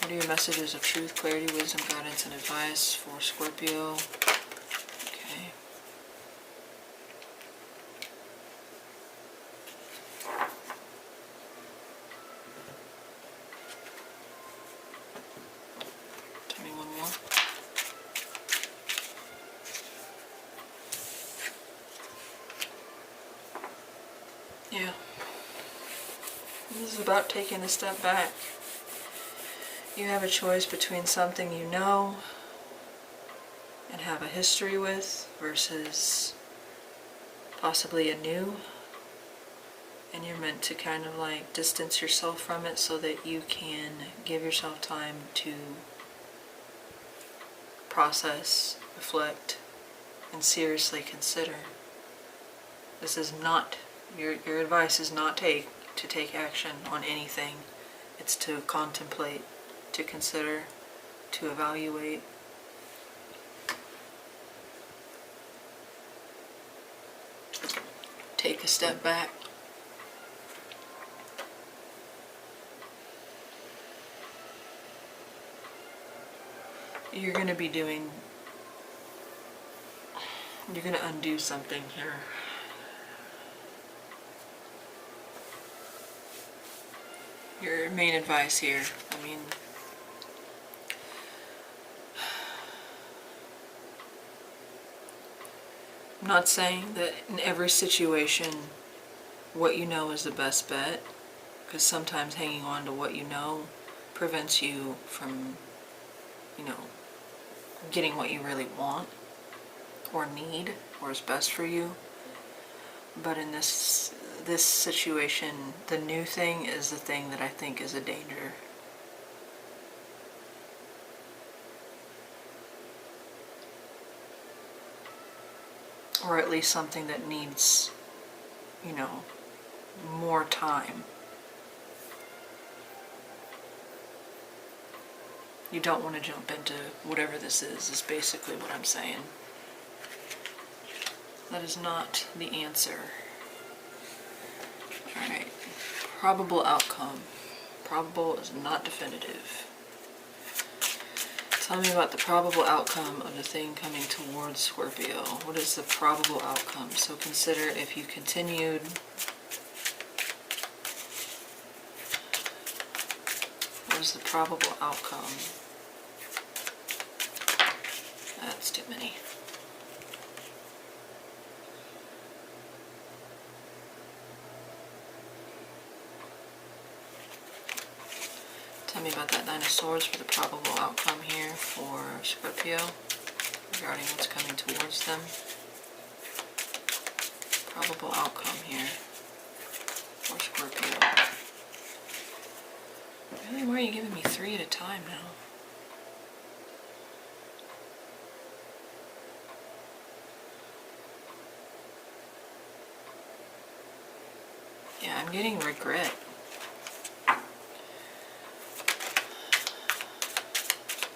What are your messages of truth, clarity, wisdom, guidance, and advice for Scorpio? Okay. Tell me one more. Yeah. This is about taking a step back. You have a choice between something you know and have a history with versus possibly a new, and you're meant to kind of like distance yourself from it so that you can give yourself time to process, reflect, and seriously consider. This is not, your advice is not to take action on anything. It's to contemplate, to consider, to evaluate. Take a step back. You're going to undo something here. Your main advice here, I mean, I'm not saying that in every situation what you know is the best bet, because sometimes hanging on to what you know prevents you from you know, getting what you really want or need or is best for you. But in this situation, the new thing is the thing that I think is a danger. Or at least something that needs, you know, more time. You don't want to jump into whatever this is basically what I'm saying. That is not the answer. Alright. Probable outcome. Probable is not definitive. Tell me about the probable outcome of the thing coming towards Scorpio. What is the probable outcome? So consider if you continued. What is the probable outcome? That's too many. Tell me about that Nine of Swords for the probable outcome here for Scorpio regarding what's coming towards them. Probable outcome here for Scorpio. Really, why are you giving me 3 at a time now? Yeah, I'm getting regret.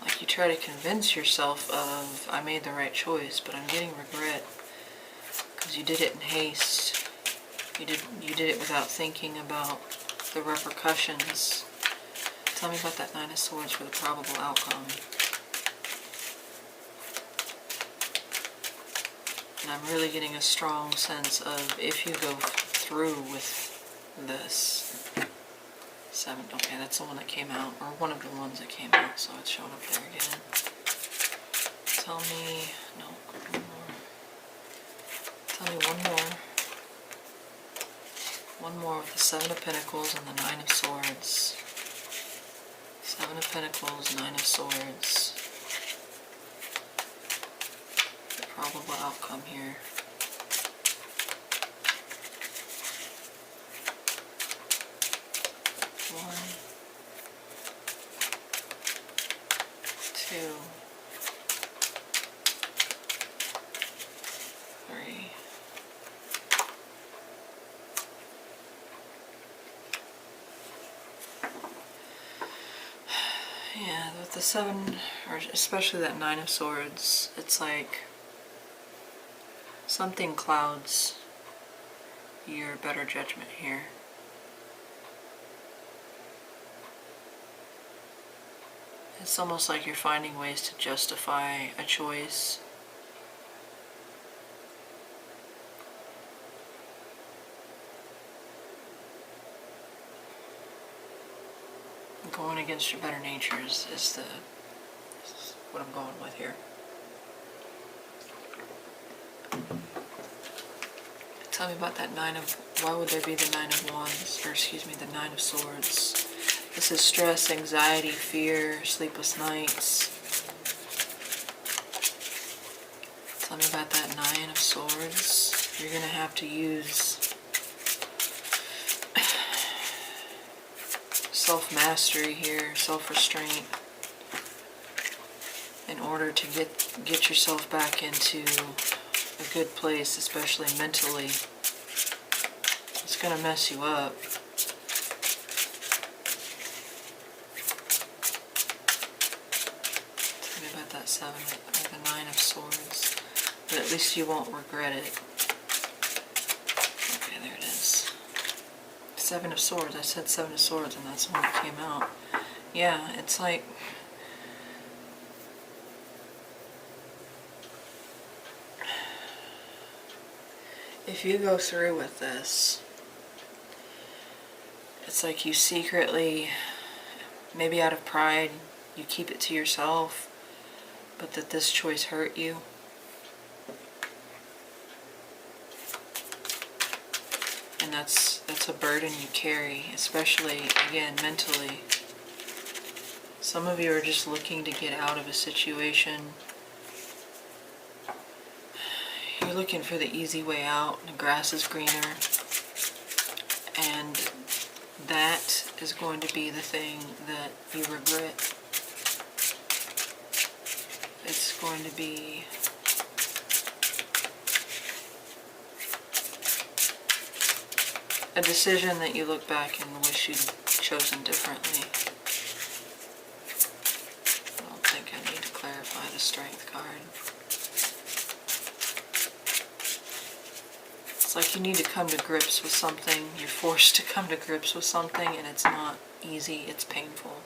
Like you try to convince yourself of, I made the right choice, but I'm getting regret because you did it in haste. You did it without thinking about the repercussions. Tell me about that Nine of Swords for the probable outcome. And I'm really getting a strong sense of if you go through with this. 7, okay, that's the one that came out, or one of the ones that came out, so it's showing up there again. Tell me, no, one more. Tell me one more. One more with the 7 of Pentacles and the 9 of Swords. 7 of Pentacles, 9 of Swords. The probable outcome here. One, 2, 3. Yeah, with the 7, or especially that 9 of Swords, it's like something clouds your better judgment here. It's almost like you're finding ways to justify a choice. Going against your better nature is what I'm going with here. Tell me about that why would there be the 9 of Wands, or excuse me, the 9 of Swords? This is stress, anxiety, fear, sleepless nights. Tell me about that 9 of Swords. You're going to have to use self-mastery here, self-restraint, in order to get yourself back into a good place, especially mentally. It's going to mess you up. Tell me about that 7 or the 9 of Swords, but at least you won't regret it. Okay, there it is. 7 of Swords. I said 7 of Swords, and that's the one that came out. Yeah, it's like if you go through with this, it's like you secretly, maybe out of pride, you keep it to yourself, but that this choice hurt you. And that's a burden you carry, especially, again, mentally. Some of you are just looking to get out of a situation. You're looking for the easy way out. The grass is greener. And that is going to be the thing that you regret. It's going to be a decision that you look back and wish you'd chosen differently. I don't think I need to clarify the Strength card. It's like you need to come to grips with something. You're forced to come to grips with something, and it's not easy, it's painful.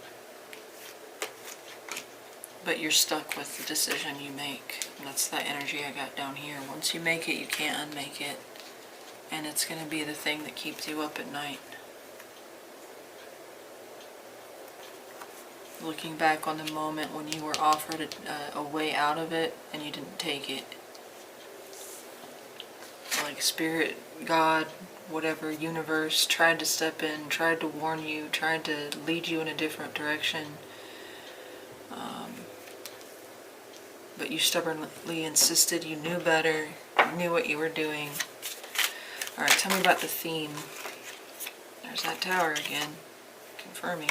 But you're stuck with the decision you make. And that's that energy I got down here. Once you make it, you can't unmake it. And it's going to be the thing that keeps you up at night. Looking back on the moment when you were offered a way out of it and you didn't take it. Like Spirit, God, whatever, universe tried to step in, tried to warn you, tried to lead you in a different direction. But you stubbornly insisted, you knew better, you knew what you were doing. Alright, tell me about the theme. There's that tower again, confirming.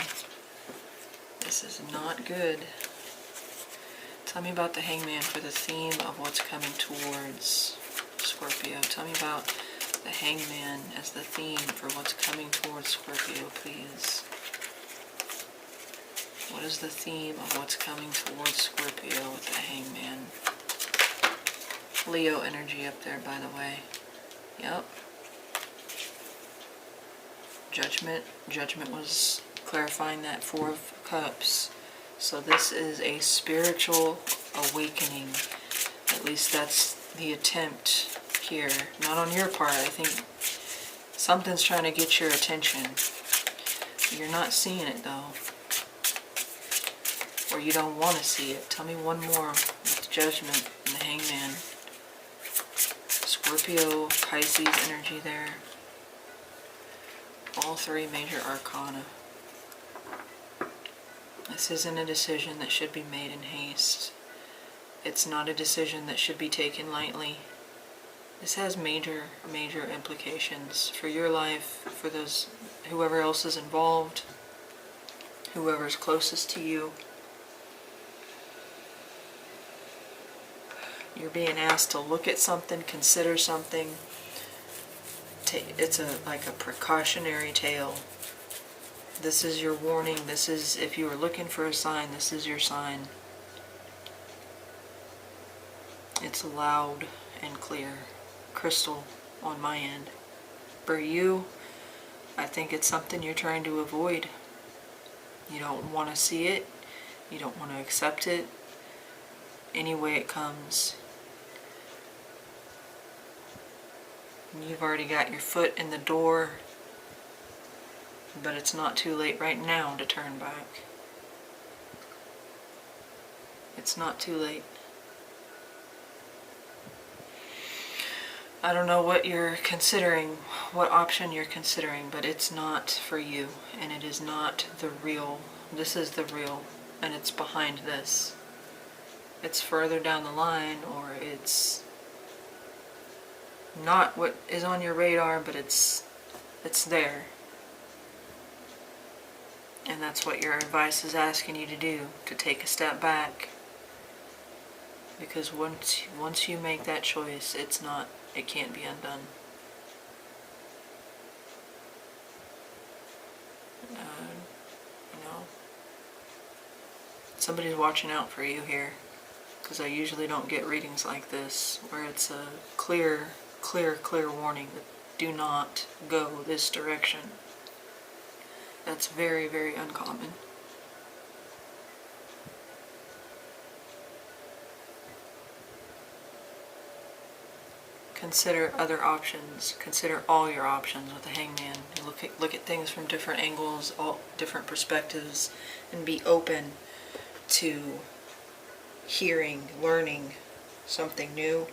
This is not good. Tell me about the Hangman for the theme of what's coming towards Scorpio. Tell me about the Hangman as the theme for what's coming towards Scorpio, please. What is the theme of what's coming towards Scorpio with the Hangman? Leo energy up there, by the way. Yep. Judgment. Judgment was clarifying that Four of Cups. So this is a spiritual awakening. At least that's the attempt here. Not on your part. I think something's trying to get your attention. You're not seeing it though. Or you don't want to see it. Tell me one more with Judgment and the Hangman. Scorpio, Pisces energy there. All three major arcana. This isn't a decision that should be made in haste. It's not a decision that should be taken lightly. This has major implications for your life, for those, whoever else is involved, whoever's closest to you. You're being asked to look at something, consider something. It's like a precautionary tale. This is your warning. This is, if you were looking for a sign, this is your sign. It's loud and clear, crystal on my end. For you, I think it's something you're trying to avoid. You don't want to see it. You don't want to accept it. Any way it comes. You've already got your foot in the door, but it's not too late right now to turn back. It's not too late. I don't know what you're considering, what option you're considering, but it's not for you, and it is not the real. This is the real, and it's behind this. It's further down the line, or it's not what is on your radar, but it's there. And that's what your advice is asking you to do, to take a step back. Because once you make that choice, it can't be undone. You know, somebody's watching out for you here. Because I usually don't get readings like this, where it's a clear warning that do not go this direction. That's very, very uncommon. Consider other options. Consider all your options with the Hangman. You look at things from different angles, all different perspectives, and be open to hearing, learning something new.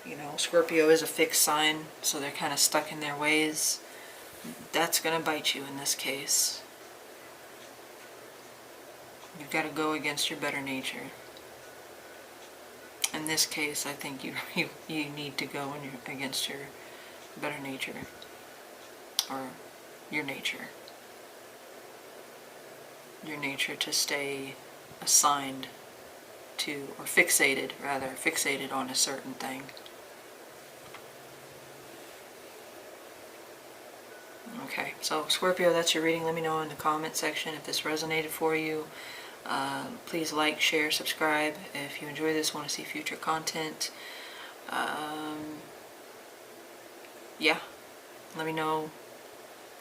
You know, Scorpio is a fixed sign, so they're kind of stuck in their ways. That's going to bite you in this case. You've got to go against your better nature. In this case, I think you need to go against your better nature, or your nature. Your nature to stay assigned to, or fixated on a certain thing. Okay, so Scorpio, that's your reading. Let me know in the comment section if this resonated for you. Please like, share, subscribe if you enjoy this, want to see future content. Yeah, let me know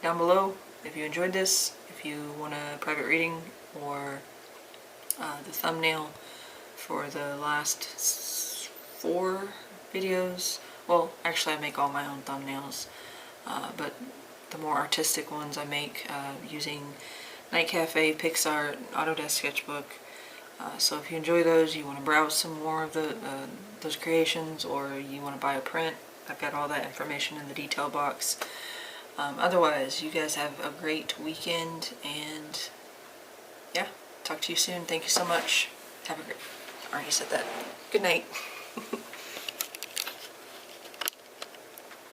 down below if you enjoyed this, if you want a private reading, or the thumbnail for the last 4 videos. Well, actually I make all my own thumbnails, but the more artistic ones I make using NightCafe, PicsArt, Autodesk Sketchbook. So if you enjoy those, you want to browse some more of those creations, or you want to buy a print, I've got all that information in the detail box. Otherwise, you guys have a great weekend, and yeah, talk to you soon. Thank you so much. Have a great, I already said that. Good night.